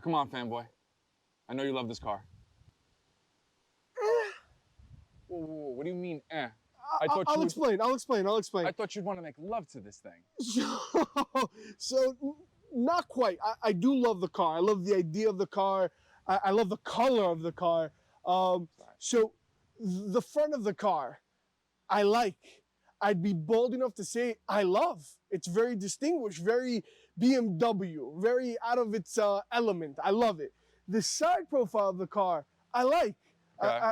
come on, fanboy. I know you love this car. Whoa, what do you mean, eh? I'll explain. I thought you'd want to make love to this thing. So, not quite. I do love the car. I love the idea of the car. I love the color of the car. So, the front of the car, I like. I'd be bold enough to say I love. It's very distinguished, very BMW, very out of its element. I love it. The side profile of the car, I like. Okay.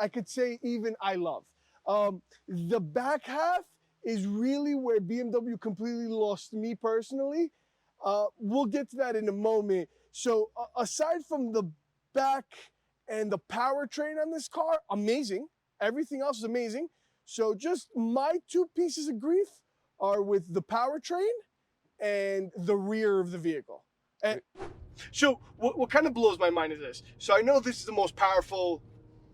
I could say even I love. The back half is really where BMW completely lost me personally. We'll get to that in a moment. So aside from the back and the powertrain on this car, amazing. Everything else is amazing. So just my two pieces of grief are with the powertrain and the rear of the vehicle. And so what kind of blows my mind is this. So I know this is the most powerful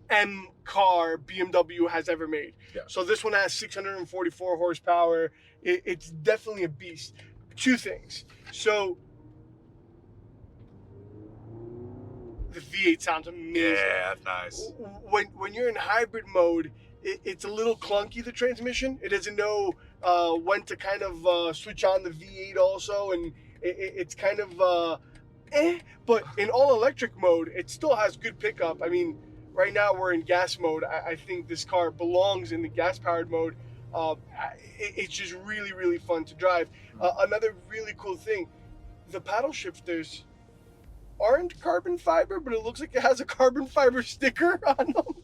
M car BMW has ever made. Yeah. So this one has 644 horsepower. It's definitely a beast. Two things. So the V8 sounds amazing. Yeah, that's nice. When you're in hybrid mode, it's a little clunky, the transmission. It doesn't know when to kind of switch on the V8 also, and it's kind of but in all electric mode, it still has good pickup. I mean, right now we're in gas mode. I think this car belongs in the gas powered mode. It's just really, really fun to drive. Another really cool thing, the paddle shifters aren't carbon fiber, but it looks like it has a carbon fiber sticker on them.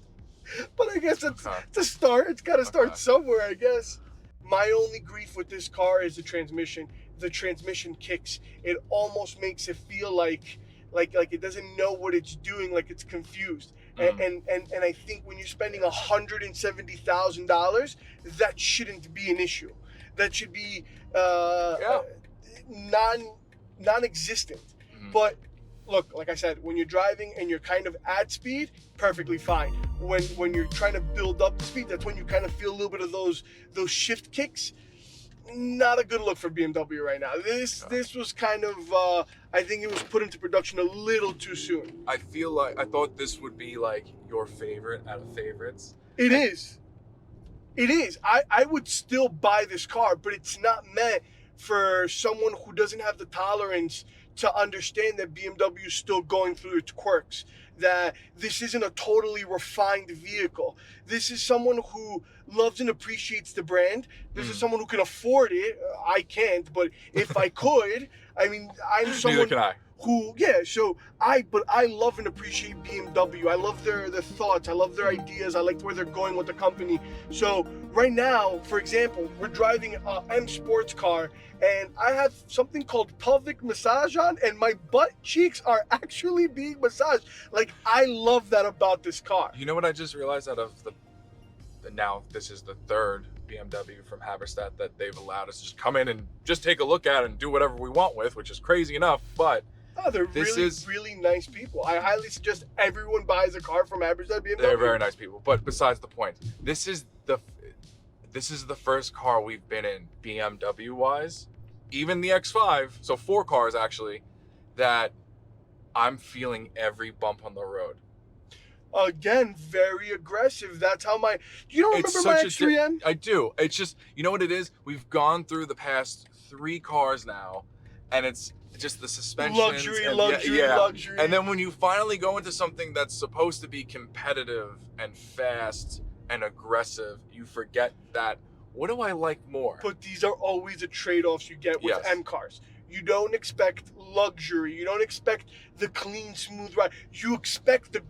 But I guess it's to start. It's got to start somewhere, I guess. My only grief with this car is the transmission. The transmission kicks. It almost makes it feel like it doesn't know what it's doing, like it's confused. And I think when you're spending $170,000, that shouldn't be an issue. That should be non-existent. But look, like I said, when you're driving and you're kind of at speed, perfectly fine. When you're trying to build up the speed, that's when you kind of feel a little bit of those shift kicks. Not a good look for BMW right now. This was kind of, I think it was put into production a little too soon. I feel like I thought this would be like your favorite out of favorites. It is. I would still buy this car, but it's not meant for someone who doesn't have the tolerance to understand that BMW is still going through its quirks, that this isn't a totally refined vehicle. This is someone who loves and appreciates the brand. This is someone who can afford it. I can't, but if I could, I mean, I'm someone Neither can I. But I love and appreciate BMW. I love their thoughts. I love their ideas. I like where they're going with the company. So right now, for example, we're driving a M sports car, and I have something called pelvic massage on, and my butt cheeks are actually being massaged. Like, I love that about this car. You know what I just realized out of now this is the third BMW from Haberstadt that they've allowed us to just come in and just take a look at and do whatever we want with, which is crazy enough, but they're really nice people. I highly suggest everyone buys a car from Haberstadt BMW. They're very nice people, but besides the point, this is the first car we've been in BMW wise, even the X5, so 4 cars actually, that I'm feeling every bump on the road. Again, very aggressive. That's how you don't remember my X3N? I do. It's just, you know what it is? We've gone through the past 3 cars now, and it's just the suspension. Luxury. And then when you finally go into something that's supposed to be competitive and fast and aggressive, you forget that, what do I like more? But these are always the trade-offs you get with M cars. You don't expect luxury. You don't expect the clean, smooth ride. You expect the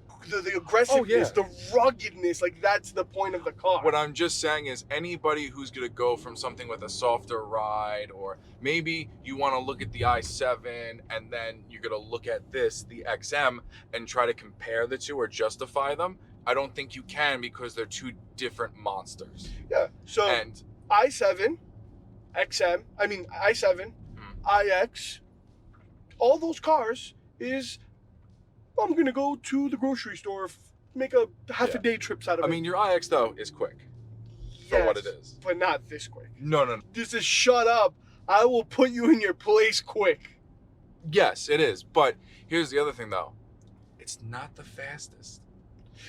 aggressiveness, the ruggedness. Like, that's the point of the car. What I'm just saying is anybody who's going to go from something with a softer ride, or maybe you want to look at the i7 and then you're going to look at this, the XM, and try to compare the two or justify them, I don't think you can, because they're two different monsters. Yeah. So i7, XM, i7, iX, all those cars is, I'm going to go to the grocery store, make a half a day trips out of it. I mean, your iX, though, is quick for what it is. But not this quick. No. This is shut up. I will put you in your place quick. Yes, it is. But here's the other thing, though. It's not the fastest.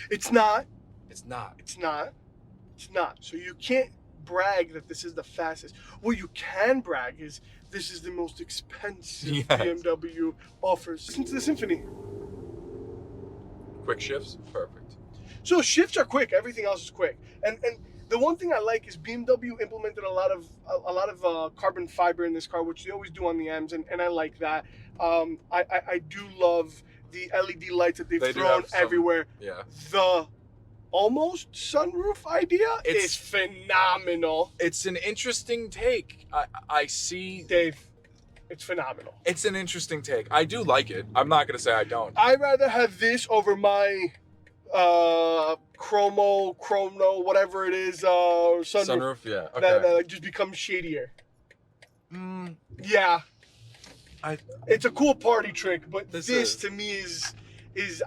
It's not. It's not. It's not. It's not. So you can't brag that this is the fastest. What you can brag is this is the most expensive Yes. BMW offers. Listen to the Symphony. Quick shifts, perfect. So shifts are quick. Everything else is quick. And the one thing I like is BMW implemented a lot of carbon fiber in this car, which they always do on the M's, and I like that. I do love the LED lights that they've They do thrown have some- everywhere. Yeah. The almost sunroof idea is phenomenal. It's an interesting take. I see. Dave, it's phenomenal. It's an interesting take. I do like it. I'm not gonna say I don't. I'd rather have this over my chrono, whatever it is, sunroof. Yeah. Okay. That just becomes shadier. Mm, Yeah. I- It's a cool party trick, but This this is. to me is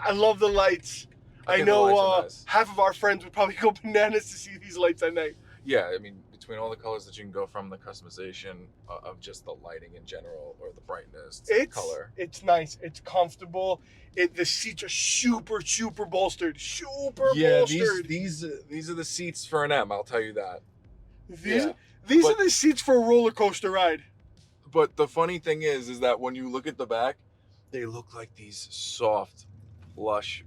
I love the lights. I think the know lights are nice. half of our friends would probably go bananas to see these lights at night. Yeah, I mean, between all the colors that you can go from, the customization of just the lighting in general, or the brightness, the color. It's nice. It's comfortable. The seats are super bolstered. Yeah, Bolstered. these are the seats for an M. I'll tell you that. These but- are the seats for a roller coaster ride. But the funny thing is that when you look at the back, they look like these soft, lush,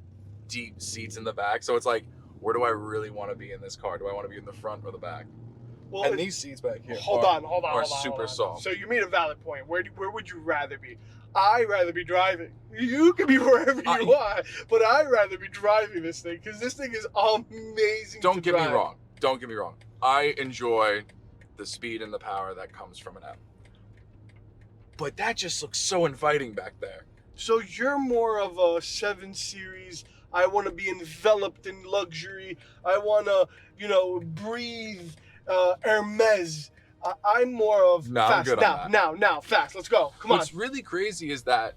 deep seats in the back. So it's like, where do I really want to be in this car? Do I want to be in the front or the back? Well, And these seats back here hold are on. super soft. So you made a valid point. Where would you rather be? I'd rather be driving. You can be wherever you want, but I'd rather be driving this thing because this thing is amazing. Don't to get drive. me wrong. Don't get me wrong. I enjoy the speed and the power that comes from an M. But that just looks so inviting back there. So you're more of a 7 Series. I want to be enveloped in luxury. I want to, breathe Hermes. I'm more of No, I'm fast. good on that. Now, fast. Let's go. Come on. What's really crazy is that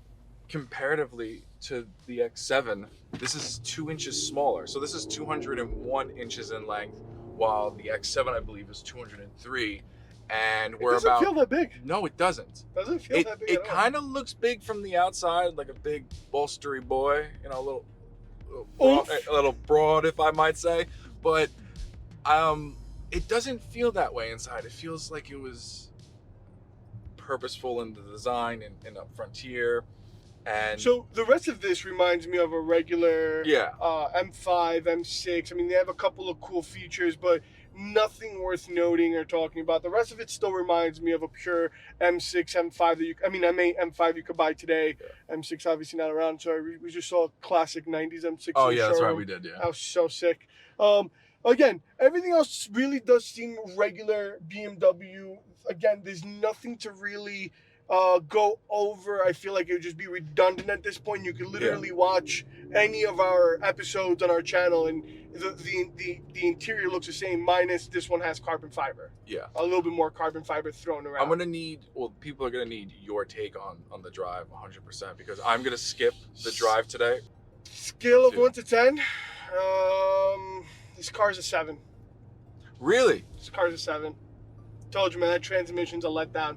comparatively to the X7, this is 2 inches smaller. So this is 201 inches in length, while the X7, I believe, is 203. And It we're doesn't about... feel that big. No, it doesn't. Doesn't feel that big. It at all. kind of looks big from the outside, like a big bolstery boy, a little Oomph. a little broad, if I might say. But it doesn't feel that way inside. It feels like it was purposeful in the design and a Frontier. And So the rest of this reminds me of a regular yeah, M5, M6. I mean, they have a couple of cool features, but nothing worth noting or talking about. The rest of it still reminds me of a pure M6, M5 M8, M5 you could buy today. Yeah. M6 obviously not around. Sorry, we just saw a classic 90s M6. oh in the yeah, that's right, showroom. we did. Yeah, I was so sick. Again, everything else really does seem regular BMW. Again, there's nothing to really go over. I feel like it would just be redundant at this point. You can literally watch any of our episodes on our channel, and the interior looks the same, minus this one has carbon fiber. yeah. A little bit more carbon fiber thrown around. I'm gonna need. Well, people are gonna need your take on the drive 100% because I'm gonna skip the drive today. Scale of Dude. 1 to 10. This car's a 7. Really? This car's a 7. Told you, man, that transmission's a letdown.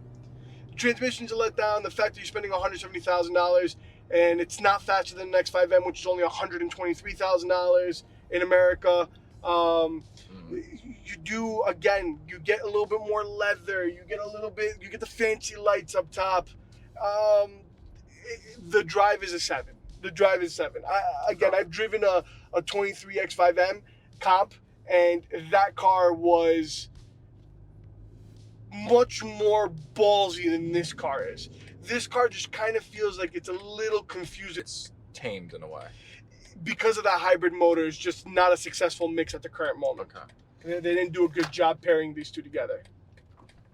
Transmission's a letdown. The fact that you're spending $170,000 and it's not faster than the X5M, which is only $123,000 in America. You do, again, you get a little bit more leather. You get the fancy lights up top. The drive is a 7. The drive is 7. I've driven a 23 X5M comp, and that car was much more ballsy than this car is. This car just kind of feels like it's a little confusing. It's tamed in a way. Because of that hybrid motor, is just not a successful mix at the current moment. Okay. They didn't do a good job pairing these two together.